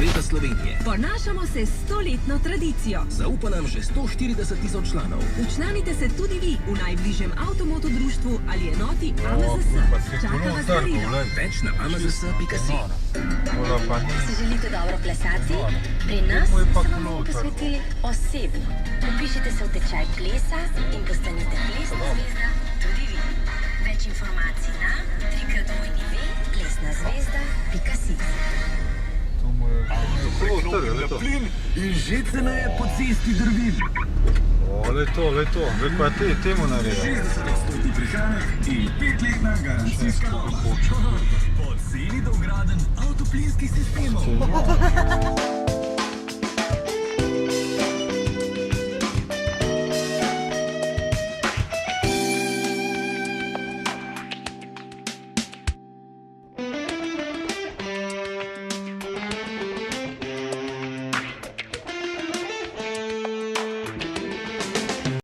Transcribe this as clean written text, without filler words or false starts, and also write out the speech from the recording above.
sveta Slovenije. Ponašamo se s 100-letno tradicijo. Zaupa nam že 140.000 članov. Včlanite se tudi vi v najbližjem avtomoto društvu ali enoti AMZS. Čaka vas darilo. Več na amzs.si. Si želite dobro plesati? Pri nas se vam bomo posvetili osebno. Upišite se v tečaj plesa in postanite plesna zvezda tudi vi. Več informacij na www.plesnazvezda.si. Na plin In že ceneje po cesti drvin. Le to, zdaj pa temu naredi. 60% prihranek in 5-letna garancijska doba. Po ceni dovgraden avtoplinskih sistemov.